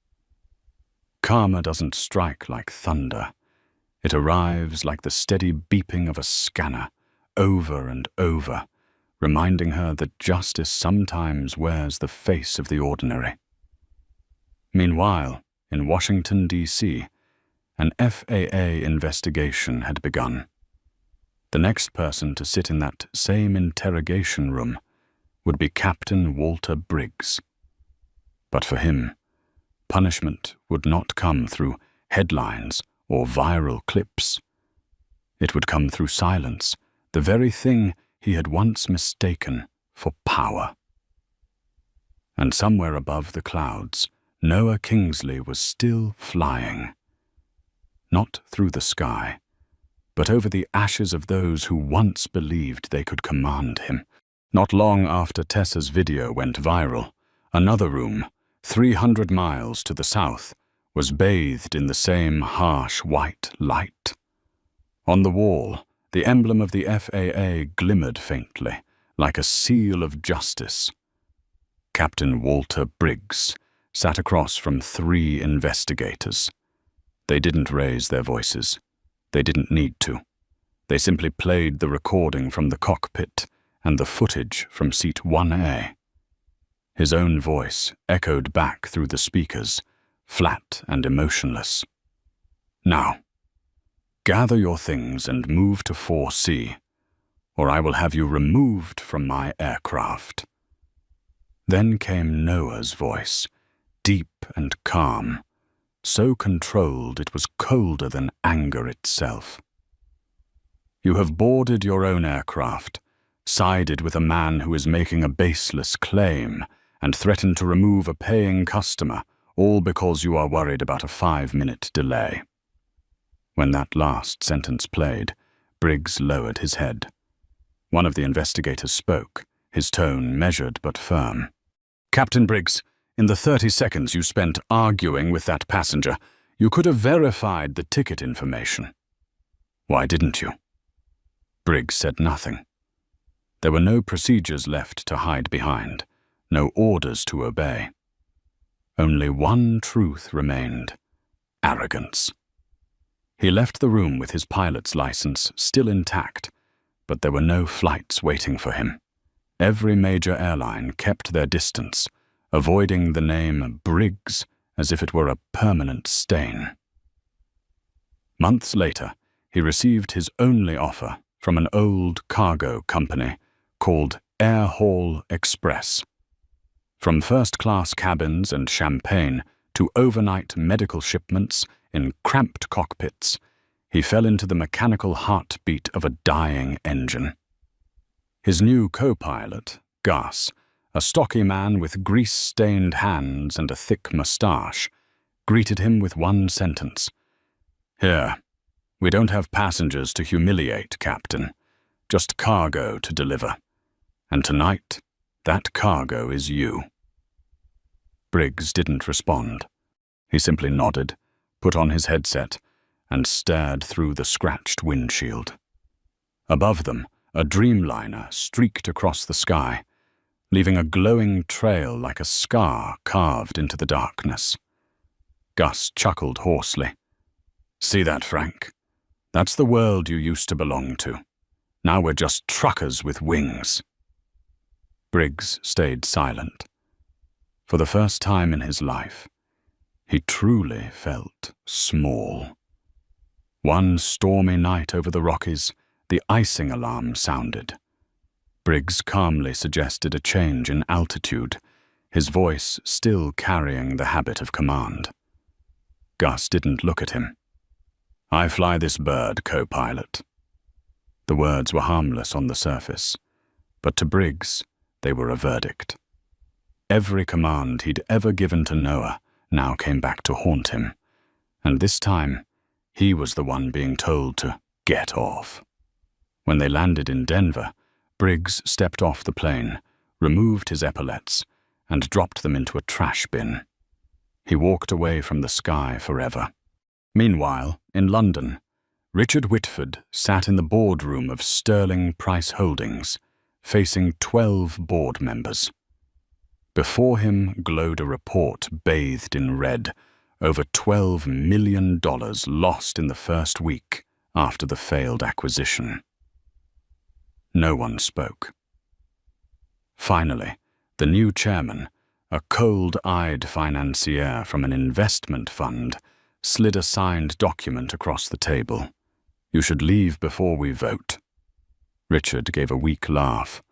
Karma doesn't strike like thunder. It arrives like the steady beeping of a scanner, over and over, reminding her that justice sometimes wears the face of the ordinary. Meanwhile, in Washington, D.C., an FAA investigation had begun. The next person to sit in that same interrogation room would be Captain Walter Briggs. But for him, punishment would not come through headlines or viral clips. It would come through silence, the very thing he had once mistaken for power. And somewhere above the clouds, Noah Kingsley was still flying. Not through the sky, but over the ashes of those who once believed they could command him. Not long after Tessa's video went viral, another room, 300 miles to the south, was bathed in the same harsh white light. On the wall, the emblem of the FAA glimmered faintly, like a seal of justice. Captain Walter Briggs sat across from 3 investigators. They didn't raise their voices. They didn't need to. They simply played the recording from the cockpit and the footage from seat 1A. His own voice echoed back through the speakers, flat and emotionless. "Now, gather your things and move to 4C, or I will have you removed from my aircraft." Then came Noah's voice, deep and calm, so controlled it was colder than anger itself. "You have boarded your own aircraft, sided with a man who is making a baseless claim, and threatened to remove a paying customer, all because you are worried about a 5-minute delay." When that last sentence played, Briggs lowered his head. One of the investigators spoke, his tone measured but firm. "Captain Briggs, in the 30 seconds you spent arguing with that passenger, you could have verified the ticket information. Why didn't you?" Briggs said nothing. There were no procedures left to hide behind, no orders to obey. Only one truth remained: arrogance. He left the room with his pilot's license still intact, but there were no flights waiting for him. Every major airline kept their distance, avoiding the name Briggs as if it were a permanent stain. Months later, he received his only offer from an old cargo company called Air Hall Express. From first-class cabins and champagne to overnight medical shipments in cramped cockpits, he fell into the mechanical heartbeat of a dying engine. His new co-pilot, Gus, a stocky man with grease-stained hands and a thick moustache, greeted him with one sentence. "Here, we don't have passengers to humiliate, Captain. Just cargo to deliver. And tonight, that cargo is you." Briggs didn't respond. He simply nodded, put on his headset, and stared through the scratched windshield. Above them, a dreamliner streaked across the sky, leaving a glowing trail like a scar carved into the darkness. Gus chuckled hoarsely. "See that, Frank? That's the world you used to belong to. Now we're just truckers with wings." Briggs stayed silent. For the first time in his life, he truly felt small. One stormy night over the Rockies, the icing alarm sounded. Briggs calmly suggested a change in altitude, his voice still carrying the habit of command. Gus didn't look at him. "I fly this bird, co-pilot." The words were harmless on the surface, but to Briggs, they were a verdict. Every command he'd ever given to Noah now came back to haunt him, and this time, he was the one being told to get off. When they landed in Denver, Briggs stepped off the plane, removed his epaulets, and dropped them into a trash bin. He walked away from the sky forever. Meanwhile, in London, Richard Whitford sat in the boardroom of Sterling Price Holdings, facing 12 board members. Before him glowed a report bathed in red, over $12 million lost in the first week after the failed acquisition. No one spoke. Finally, the new chairman, a cold-eyed financier from an investment fund, slid a signed document across the table. "You should leave before we vote." Richard gave a weak laugh.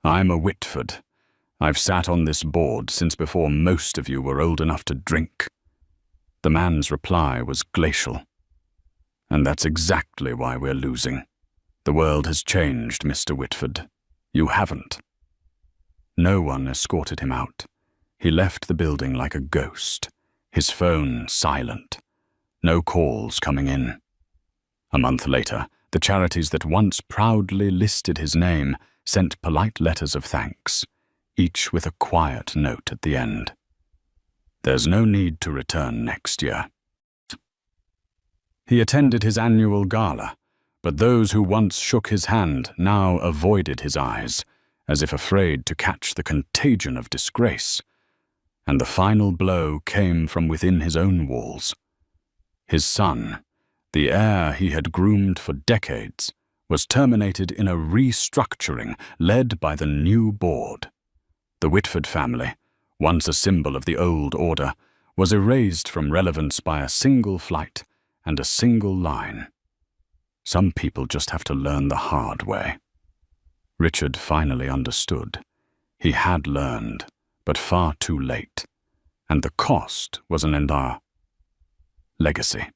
"I'm a Whitford. I've sat on this board since before most of you were old enough to drink." The man's reply was glacial. "And that's exactly why we're losing. The world has changed, Mr. Whitford. You haven't." No one escorted him out. He left the building like a ghost, his phone silent. No calls coming in. A month later, the charities that once proudly listed his name sent polite letters of thanks, each with a quiet note at the end. "There's no need to return next year." He attended his annual gala, but those who once shook his hand now avoided his eyes, as if afraid to catch the contagion of disgrace. And the final blow came from within his own walls. His son, the heir he had groomed for decades, was terminated in a restructuring led by the new board. The Whitford family, once a symbol of the old order, was erased from relevance by a single flight and a single line. Some people just have to learn the hard way. Richard finally understood. He had learned, but far too late, and the cost was an entire legacy.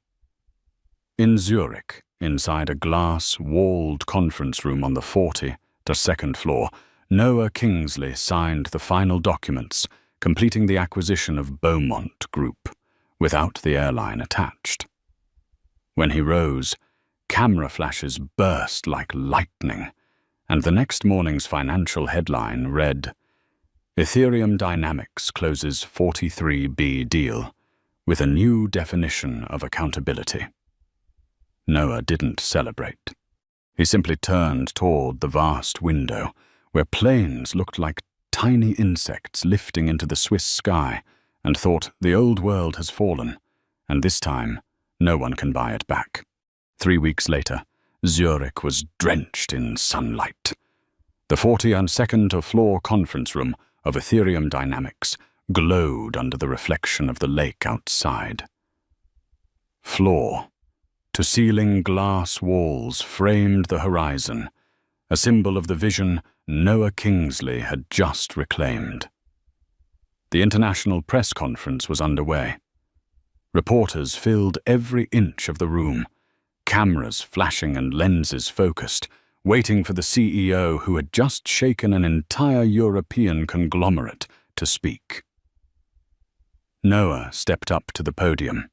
In Zurich, inside a glass-walled conference room on the 42nd floor, Noah Kingsley signed the final documents, completing the acquisition of Beaumont Group, without the airline attached. When he rose, camera flashes burst like lightning, and the next morning's financial headline read, "Ethereum Dynamics closes 43B deal with a new definition of accountability." Noah didn't celebrate. He simply turned toward the vast window, where planes looked like tiny insects lifting into the Swiss sky, and thought, the old world has fallen, and this time no one can buy it back. 3 weeks later, Zurich was drenched in sunlight. The 42nd floor conference room of Ethereum Dynamics glowed under the reflection of the lake outside. Floor-to-ceiling glass walls framed the horizon, a symbol of the vision Noah Kingsley had just reclaimed. The international press conference was underway. Reporters filled every inch of the room, cameras flashing and lenses focused, waiting for the CEO who had just shaken an entire European conglomerate to speak. Noah stepped up to the podium.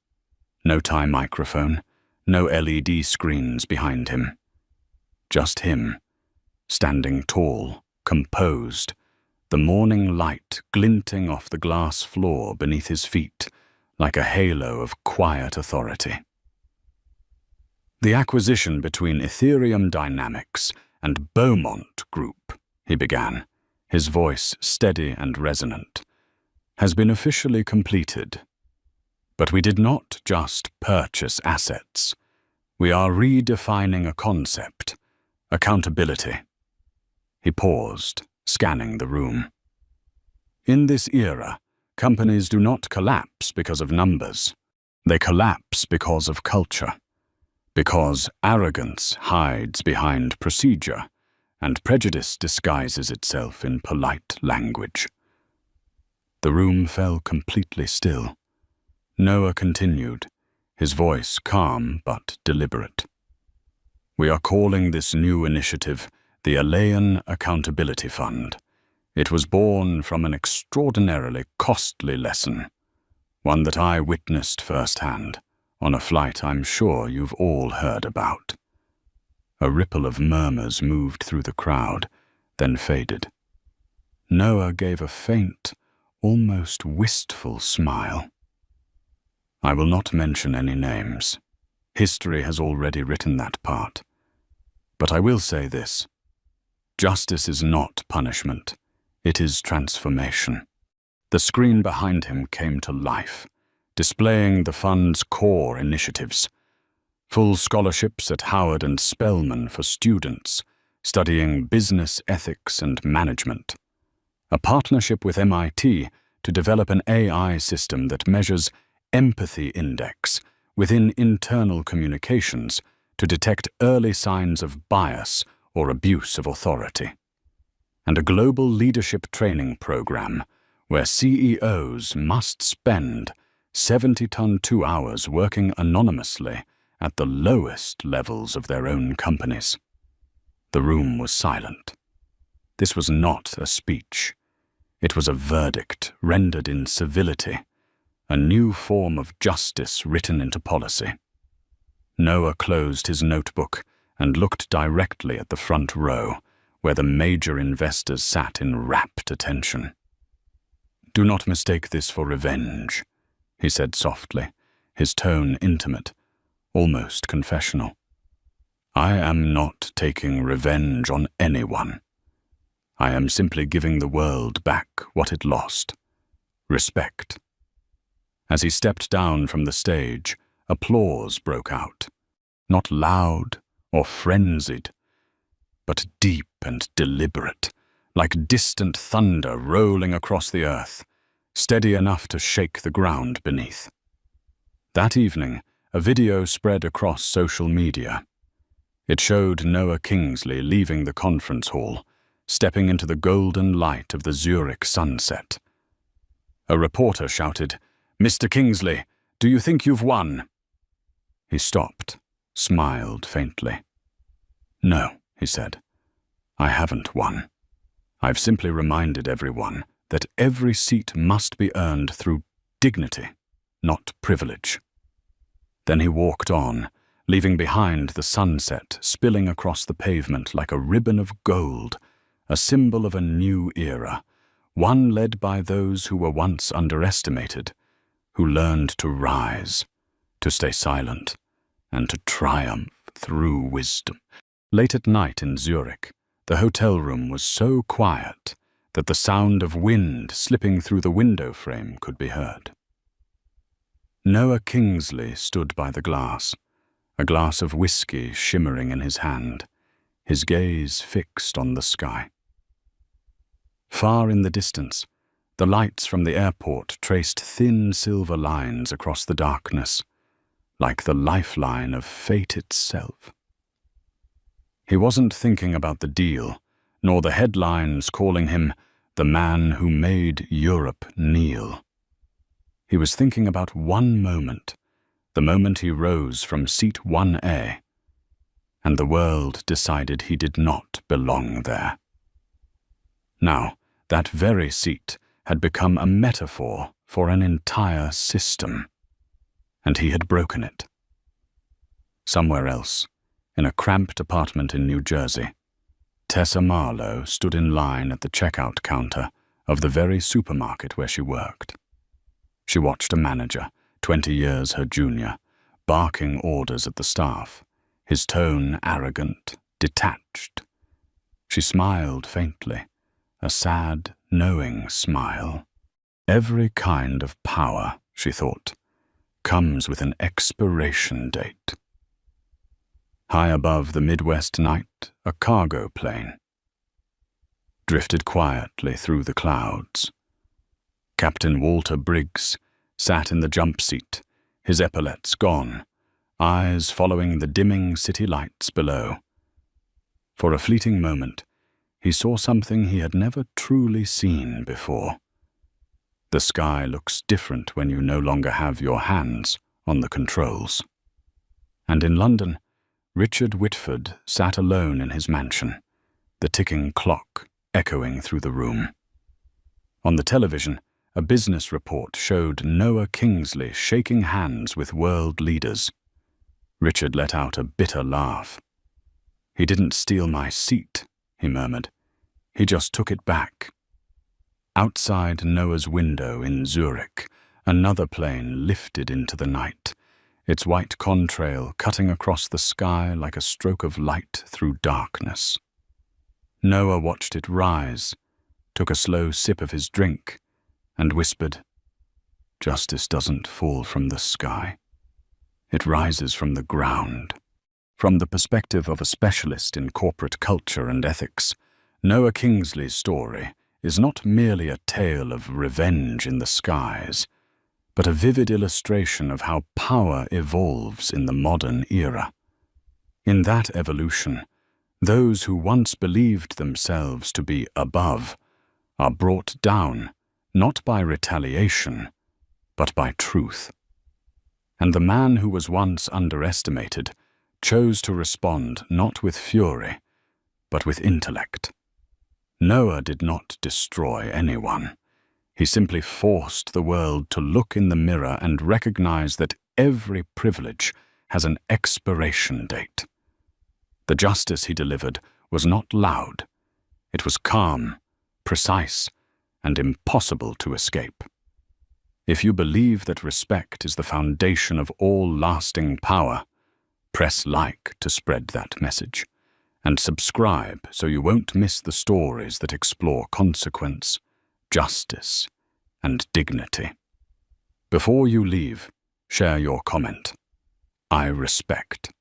No tie microphone, no LED screens behind him. Just him, standing tall, composed, the morning light glinting off the glass floor beneath his feet like a halo of quiet authority. The acquisition between Ethereum Dynamics and Beaumont Group, he began, his voice steady and resonant, has been officially completed. But we did not just purchase assets. We are redefining a concept, accountability. He paused, scanning the room. In this era, companies do not collapse because of numbers. They collapse because of culture. Because arrogance hides behind procedure, and prejudice disguises itself in polite language. The room fell completely still. Noah continued, his voice calm but deliberate. We are calling this new initiative the Alaean Accountability Fund. It was born from an extraordinarily costly lesson, one that I witnessed firsthand on a flight I'm sure you've all heard about. A ripple of murmurs moved through the crowd, then faded. Noah gave a faint, almost wistful smile. I will not mention any names. History has already written that part. But I will say this. Justice is not punishment. It is transformation. The screen behind him came to life, displaying the fund's core initiatives. Full scholarships at Howard and Spelman for students studying business ethics and management. A partnership with MIT to develop an AI system that measures empathy index within internal communications to detect early signs of bias or abuse of authority. And a global leadership training program where CEOs must spend 70-ton-2 hours working anonymously at the lowest levels of their own companies. The room was silent. This was not a speech. It was a verdict rendered in civility, a new form of justice written into policy. Noah closed his notebook and looked directly at the front row, where the major investors sat in rapt attention. Do not mistake this for revenge, he said softly, his tone intimate, almost confessional. I am not taking revenge on anyone. I am simply giving the world back what it lost. Respect. As he stepped down from the stage, applause broke out. Not loud or frenzied, but deep and deliberate, like distant thunder rolling across the earth, steady enough to shake the ground beneath. That evening, a video spread across social media. It showed Noah Kingsley leaving the conference hall, stepping into the golden light of the Zurich sunset. A reporter shouted, "Mr. Kingsley, do you think you've won?" He stopped, smiled faintly. No, he said, I haven't won. I've simply reminded everyone that every seat must be earned through dignity, not privilege. Then he walked on, leaving behind the sunset spilling across the pavement like a ribbon of gold, a symbol of a new era, one led by those who were once underestimated, who learned to rise, to stay silent, and to triumph through wisdom. Late at night in Zurich, the hotel room was so quiet that the sound of wind slipping through the window frame could be heard. Noah Kingsley stood by the glass, a glass of whiskey shimmering in his hand, his gaze fixed on the sky. Far in the distance, the lights from the airport traced thin silver lines across the darkness, like the lifeline of fate itself. He wasn't thinking about the deal, nor the headlines calling him the man who made Europe kneel. He was thinking about one moment, the moment he rose from seat 1A, and the world decided he did not belong there. Now, that very seat had become a metaphor for an entire system, and he had broken it. Somewhere else, in a cramped apartment in New Jersey, Tessa Marlowe stood in line at the checkout counter of the very supermarket where she worked. She watched a manager, 20 years her junior, barking orders at the staff, his tone arrogant, detached. She smiled faintly, a sad, knowing smile. Every kind of power, she thought, comes with an expiration date. High above the Midwest night, a cargo plane drifted quietly through the clouds. Captain Walter Briggs sat in the jump seat, his epaulets gone, eyes following the dimming city lights below. For a fleeting moment, he saw something he had never truly seen before. The sky looks different when you no longer have your hands on the controls. And in London, Richard Whitford sat alone in his mansion, the ticking clock echoing through the room. On the television, a business report showed Noah Kingsley shaking hands with world leaders. Richard let out a bitter laugh. "He didn't steal my seat," he murmured. "He just took it back." Outside Noah's window in Zurich, another plane lifted into the night, its white contrail cutting across the sky like a stroke of light through darkness. Noah watched it rise, took a slow sip of his drink, and whispered, "Justice doesn't fall from the sky. It rises from the ground." From the perspective of a specialist in corporate culture and ethics, Noah Kingsley's story is not merely a tale of revenge in the skies, but a vivid illustration of how power evolves in the modern era. In that evolution, those who once believed themselves to be above are brought down, not by retaliation, but by truth. And the man who was once underestimated chose to respond not with fury, but with intellect. Noah did not destroy anyone. He simply forced the world to look in the mirror and recognize that every privilege has an expiration date. The justice he delivered was not loud. It was calm, precise, and impossible to escape. If you believe that respect is the foundation of all lasting power, press like to spread that message, and subscribe so you won't miss the stories that explore consequence, justice, and dignity. Before you leave, share your comment. I respect.